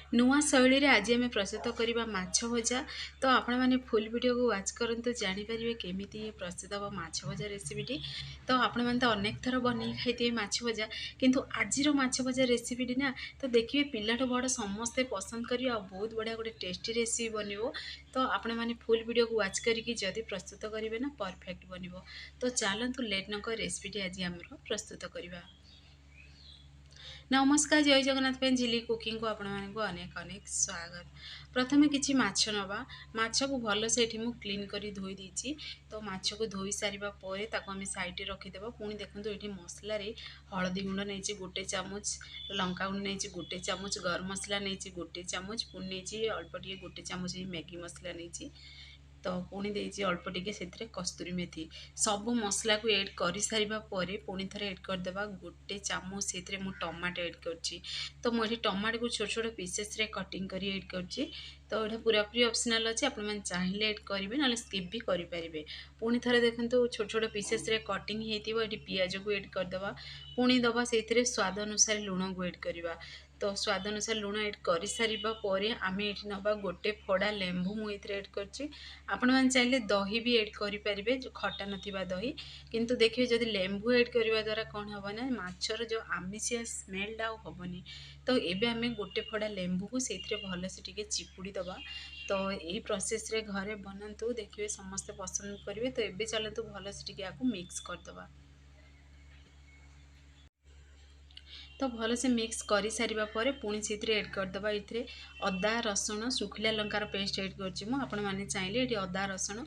नुआ शैली रे आज आम प्रस्तुत करवा माछ भजा। तो आपण मैंने फुल वीडियो को वाच करते जानीपर केमी प्रस्तुत हम माछ भजा रेसीपी। तो आपण मैंने तो अनेक थर बन खाई माछ भजा, किंतु आज माछ भजा रेसीपी ना तो देखिए पिलाठू बड़ समस्ते पसंद करेंगे और बहुत बढ़िया गोटे टेस्टी रेसीपी बन। तो आपण मैंने फुल वीडियो को वाच करके जदि प्रस्तुत करेंगे ना परफेक्ट बन। तो चलतु लेट नक रेसीपी आज आम प्रस्तुत करवा। नमस्कार, जय जगन्नाथ पे झिली कुकिंग को आपण मानक अनेक अनेक स्वागत। प्रथमे किछि माछ नवा। माछ को भल से एठी मु क्लीन करी धोई दीची। तो माछ को धोई सारिबा परे ताको हम साइड रे रखि देबो। पुणी देखंतु एठी मसला रे हळदी गुंड नेछि गोटे चामच, लंका गुंड नेछि गोटे चामच, गरम मसला नेछि गोटे चामच, पुणी नेछि अल्प टिके गोटे चामच मैगी मसला नेछि। तो पुणी देछि अल्प टिके सेथिरे कस्तूरी मेथी। सब मसला को ऐड कर सारिबा परे पुणी थरे ऐड कर देबा गोटे चामच सेथिरे मु टमाटो ऐड करछि। तो मु एठी टमाटो को छोट छोट पीसेस रे कटिंग करी ऐड करछि। तो एटा पूरा पूरी ऑप्शनल अछि, आपण मन चाहिले ऐड करिवे नाले स्किप भी करि परिबे। पुणी थरे देखंतु छोट छोट पीसेस रे कटिंग हेतिबो। एठी पियाज को ऐड कर देबा, पुणी दबा सेथिरे स्वाद अनुसार लूण को ऐड करिबा। तो स्वाद अनुसार लूण ऐड कर सारिबा परे आमे एठी नबा गोटे फोड़ा लेंबू मु एथिरे ऐड करछि। आपण मैंने चाहिए दही भी ऐड करेंगे, जो खटा नथिबा दही। किंतु देखिए जदि लेंबू ऐड करने द्वारा कौन हम ना माछर जो आमिषिया स्मेलटा हेनी। तो एबे आमे गोटे फड़ा लेंबू को से भल से टिके चिपुड़ी दबा। तो यही प्रोसेस रे घरे बनातु, देखिए समस्ते पसंद करेंगे। तो एबे चलतु भल से टिके आपको मिक्स करदबा। तो भल से मिक्स कर सारिबा परे पुणी से ऐड करदबा इथिरे अदा रसुण सुखिला लंकार पेस्ट ऐड करछि मु। आपण माने चाहिले एठी अदा रसुण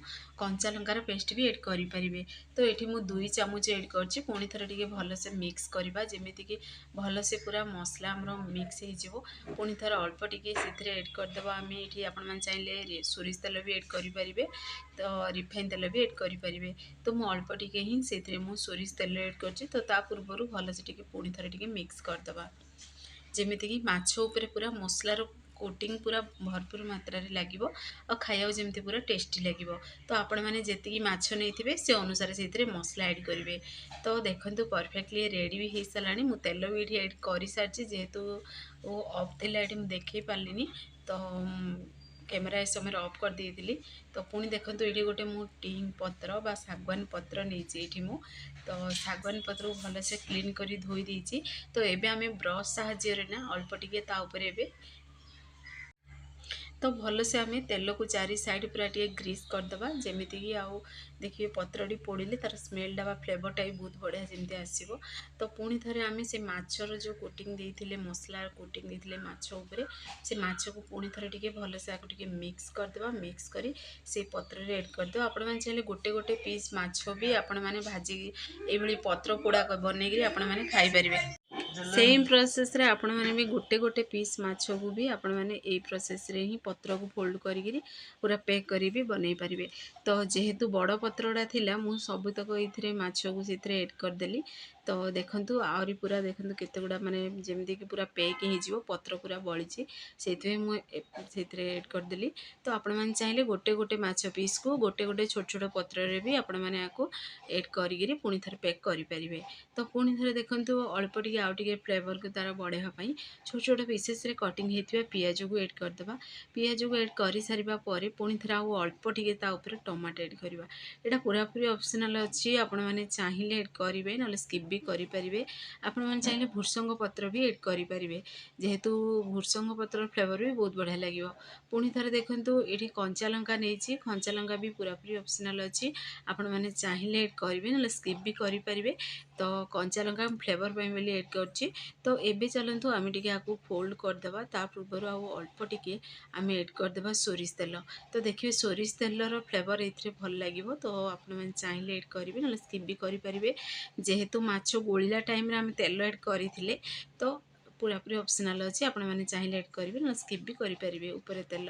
कंचा लंकार पेस्ट भी ऐड करि परिबे। तो एठी मु 2 चामच ऐड करछि। पुणी थरे टिके भल से मिक्स करबा जेमिति कि भल से पूरा मसला हमरो मिक्स हे जिवो। पुणी थरे अल्प टिके सेथिरे ऐड करदबा। आमे एठी आपण माने चाहिले सोरिष तेल भी ऐड करि परिबे, तो रिफाइन तेल भी ऐड करि परिबे। तो मु अल्प टिके ही सेथिरे मु सोरिष तेल ऐड करछि। तो ता पूर्वरु भल से टिके पुणी थरे टिके मिक्स करदबा जेमिति कि माछ ऊपर पूरा मसलार कोटिंग पूरा भरपूर मात्रा रे लागिवो और खाइबा जेमिति पूरा टेस्टी लागिवो। तो आपण माने जेतिकी माछ नैथिबे से अनुसार सेथिरे मसला ऐड करिवे। तो देखंतु परफेक्टली रेडी भी हे सलानी। मु तेल भी एठी ऐड करि सारछि, जेहेतु ओ ऑफ थिला एठी मु देखै पालिनी। तो कैमरा ए समय ऑफ कर देइतिली। तो पुणी देखंतु एठी गोटे मु टीम पत्र बा सागवान पत्र नैछि एठी मु। तो सागवान पत्र को भल से क्लीन करी धोई देइछि। तो एबे आमे ब्रश साहाଯ୍य रे ना अल्प टिके ता ऊपर एबे तो भल से आमे तेल को चारि साइड पूरा टिके ग्रीस करदबा जेमिति कि आउ देखिए पत्रटी पोड़िले तार स्मेलटा बा फ्लेवरटा भी बहुत बढ़िया जेमती आसीबो। तो पुणी थरे आमे से माछर जो कोटिंग देइथिले मसला कोटिंग देइथिले माछ ऊपर से माछ को पुणी थरे टिके भल से आको टिके मिक्स करदबा। मिक्स करी से पत्र रे ऐड करदबा। आपण माने चाहिले गोटे गोटे पीस माछ भी आपण माने भाजी एई भली पत्र पोड़ा बनेगिरी आपण माने खाई परिबे। सेम प्रोसेस रे आपण माने भी गोटे गोटे पीस माछ को भी आपण माने एई प्रोसेस रे ही पत्र को फोल्ड करी पूरा पैक करी भी बनै पारिबे। तो जेहेतु बड़ पत्रटा थिला मु सबुतक एथिरे माछ को सेथिरे ऐड कर देली। तो देखंतु आउरी पूरा देखंतु केते गुडा माने जेमति कि पूरा पैक हे जिवो, पत्र पूरा बळिछि सेथिरे मु सेथिरे ऐड कर देली। तो आपण माने चाहिले गोटे गोटे माछ पीस को गोटे गोटे छोट छोट पत्र रे भी आपण माने आको ऐड करी पुणी थरे पैक करि परिबे। तो पुणी थरे देखंतु अल्प टिके आउ टिके फ्लेवर को तार बढ़ेवा पई छोट छोट पीसेस रे कटिंग हेतिबा पियाज को ऐड कर देबा। पियाज को ऐड करि सारिबा परे पुणी थरे आउ अल्प टिके ता ऊपर टमाटो ऐड करबा। एटा पूरा पूरी ऑप्शनल अछि, आपण माने चाहिले ऐड करिवे नले स्किप भी करि परिबे। आपण माने चाहिले भुर्संग पत्र भी ऐड करि परिबे, जेहेतु भुर्संग पत्र फ्लेवर भी बहुत बढ़िया लागिवो। पुणी थरे देखंतु एठी कंचा लंका नेछि, कंचा लंका भी पूरा पूरी ऑप्शनल अछि, आपण माने चाहिले ऐड करिवे नले स्किप भी करि परिबे। तो कंचा लंका फ्लेवर पे बोली ऐड करछि। तो एबे चलंतु आमे टिके आकु फोल्ड कर देबा। ता पूर्वरु आउ अल्प टिके आमे ऐड कर देबा सोरिष तेल। तो देखिए सोरिष तेलर फ्लेवर एथिरे भल लागिवो। तो आपण माने चाहिले ऐड करिवे नले स्किप भी करि परिबे। जेहेतु माछ गोळिला टाइम रे आमे तेल ऐड करिथिले तो पूरा पूरी ऑप्शनल अछि, आपण माने चाहिले ऐड करिवे न स्किप भी करि परिबे ऊपर तेल।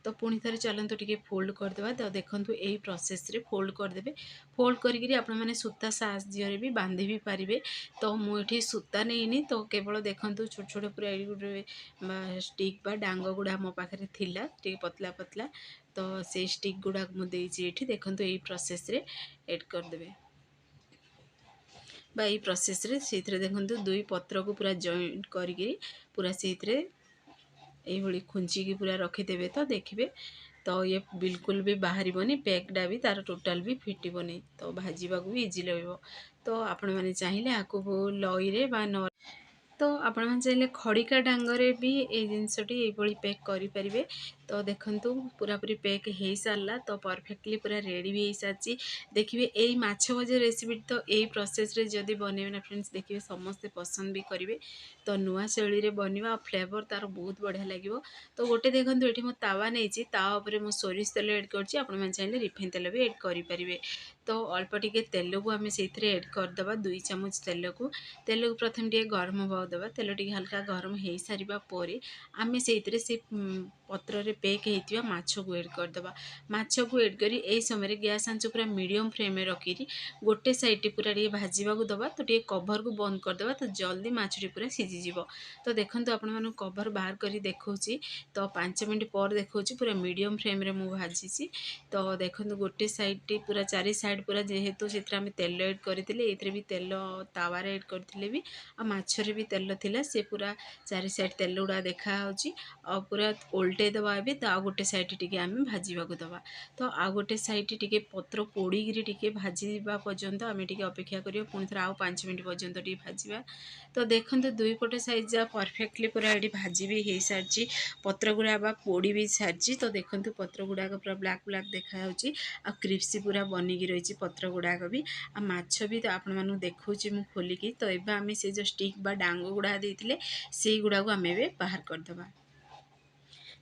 तो पुणी थरे चलंतु टिके फोल्ड कर देबा। तो देखंतु एई प्रोसेस रे फोल्ड कर देबे। फोल्ड करिगिरी आपण माने सूता साहाଯ୍ୟ रे भी बांधि भी पारिबे। तो मु एठी सूता नेइनी, तो केवल देखंतु छोट छोट पूरा एई गुडे स्टिक बा डांग गुडा मो पाखरे थिला टिके पतला पतला। तो से स्टिक गुडा मु देइछि एठी देखंतु एई प्रोसेस रे ऐड कर देबे बा एई प्रोसेस रे सेथिरे देखंतु दुई पत्र को पूरा जॉइंट करिगिरी पूरा सेथिरे ये खुंचिकी पूरा रखिदेवे तो देखिए तो ये बिल्कुल भी बाहरनी पैकटा भी तार टोटाल भी फिटबनी तो भाजवा भी इजी लगे। तो आपण मैंने चाहिए आपको लईरे बा न तो आपण मैंने चाहिए खड़िका डांगरे भी ये जिनसटी ये पैक करें। तो देखंतु पूरा पूरी पैक हो सारा तो परफेक्टली पूरा रेडी भी हो सारी। देखिए यही माछ भजा रेसिपी तो यही प्रोसेस रे जदि बनइबे ना फ्रेंड्स देखिए समस्ते पसंद भी करेंगे। तो नुआ शैली रे बनवा और फ्लेवर तार बहुत बढ़िया लगे। तो गोटे देखो ये तावा नहीं ताऊपर मुझे सोरिष तेल एड कर चाहिए रिफाइन तेल भी एड करें। तो अल्प टिके तेल को आम से एड करदे 2 चामच तेल को प्रथम टे गरम हवा देवा तेल टे हल्का गरम हो सारा पर आम से पत्र रे पैक होता माछ को एड करदे। माछ को एड करी ए समय गैस आंच पूरा मीडियम फ्लेम रखी गोटे साइड पूरा टे भाजवा दबा तो टे कभर को बंद करदे तो जल्दी माछटी पूरा सीझीज। तो देखो आपण मैं कभर बाहर कर देखा तो 5 मिनट पर देखा पूरा मीडियम फ्लेम रे मु भाजी। तो देखो गोटे साइड पूरा 4 साइड पूरा जेहेतु से तेल एड करते भी तेल तावार एड करते भी आ माछरे भी तेल थिला से पूरा 4 साइड तेल गुड़ा देखा आ पूरा ओल्टे दबा भी तो आ गोटे साइड टिके आम भाजवा दबा। तो आ गोटे साइड टिके पत्र पोड़ी टिके भाजवा पर्यंत आम टिके अपेक्षा करियो पुणी थोड़ा 5 मिनट पर्यंत टिके भाजवा। तो देखो दुई पटे साइज जा परफेक्टली पूरा ये भाजी भी हो सारी पत्र गुड़ा बा पोड़ी भी सारी। तो देखो पत्र गुड़ाक पूरा ब्लैक ब्लैक देखा आ क्रिप्सी पूरा बनिकी रही पत्र गुड़ाक भी आ माछ भी तो आपण मानू देखौछि मु खोलिकी। तो एबे आमे से जो स्टिक बा डांगो गुड़ा देइथिले सेई गुड़ा को आमे बे बाहर करदबा।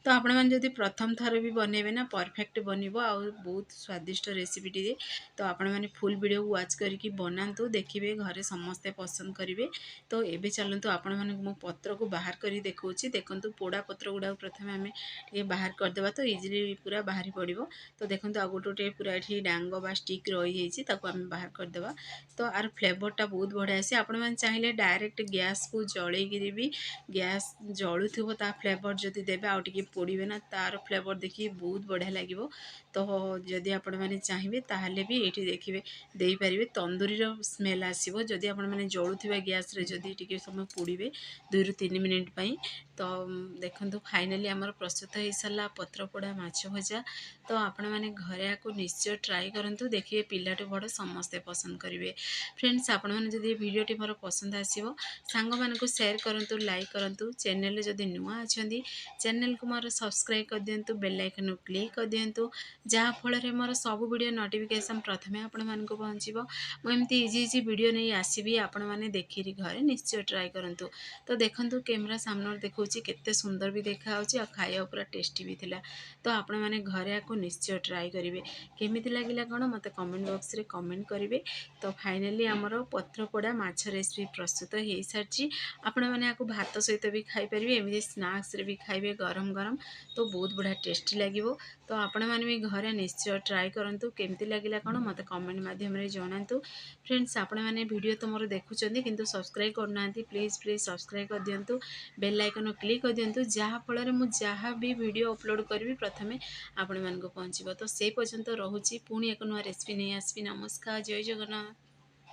तो आपण मैंने जदि प्रथम थर भी बनइबे ना परफेक्ट बनइबो आ बहुत स्वादिष्ट रेसिपीटी। तो आपण मैंने फुल वीडियो वाच करके बनातु देखिए घरे समस्ते पसंद करेंगे। तो एबे चलतु आपण माने मो पत्र को बाहर करी देखौछि देखंतु पोड़ा पत्र गुड़ा प्रथम आम टे बाहर करदेबा तो इजिली पूरा बाहरी पड़ो। तो देखो आ गोटे पूरा ये डांग बा स्टिक रही आम बाहर करदेबा। तो आर फ्लेवरटा बहुत बढ़िया आसे। आपण मैंने चाहिए डायरेक्ट गैस को जलैकी भी गैस जलुथिबो ता फ्लेवर जदि देबे आउ टिके पोड़े ना तार फ्लेवर देखिए बहुत बढ़िया लगे। तो जदि आपण मैंने चाहिए ताहले भी ये देखिए दे पारे तंदूरी स्मेल आसो जदि आपण मैंने जलुवा गैस रे जदि टिके समय पोड़े 2 ରୁ 3 मिनिट पाई। तो देखो फाइनाली आमर प्रस्तुत हो सारा पत्र पोड़ा माछ भजा। तो आपण मैंने घरे आपको निश्चय ट्राई करूँ देखिए पिलाटू बड़ समस्ते पसंद करेंगे। फ्रेंड्स आपण मैंने जदि वीडियोटी मोर पसंद आसो सांग मानू शेयर करूँ लाइक करूँ चैनल जदि नुआ अच्छा चैनल को मोर सब्सक्राइब कर दिंतु बेल आइकन को क्लिक कर दिंतु जहाँफल मोर सब वीडियो नोटिफिकेशन प्रथमे आपण मानक पहुँचो। मुझे इजी इजी वीडियो नहीं आसबि आपण मैंने देखिए घरे निश्चय ट्राई करूँ। तो देखो कैमरा सामने देखा केते सुंदर भी देखा आ खाया पूरा टेस्टी भी थिला। तो आपण मैंने घरे आपको निश्चय ट्राई करेंगे केमी लगिला कौन मत कमेंट बॉक्स रे कमेंट करेंगे। तो फाइनाली आमर पत्र पोड़ा माछ रेसिपी प्रस्तुत हो सारी आपण मैंने आपको भात सहित भी खाईपर एमती स्नाक्स रे भी खाइबे गरम गरम तो बहुत बढ़िया टेस्टी लगे। तो आपण मैंने भी घरे निश्चय ट्राई करूँ केमती लगिला कौन मत कमेंट माध्यम जनातु। फ्रेंड्स आपण मैंने वीडियो तो मोर देखुं किंतु सब्सक्राइब करना प्लीज प्लीज सब्सक्राइब कर दिंतु बेल आइकन क्लिक कर दिंतु जहाँफल मुझे जहाँ भी वीडियो अपलोड करी प्रथमे आपण मानक पहुँचो। तो से पर्यंत रोचे पुणी एक नुआ रेसिपी नहीं आसबि। नमस्कार जय जगन्नाथ।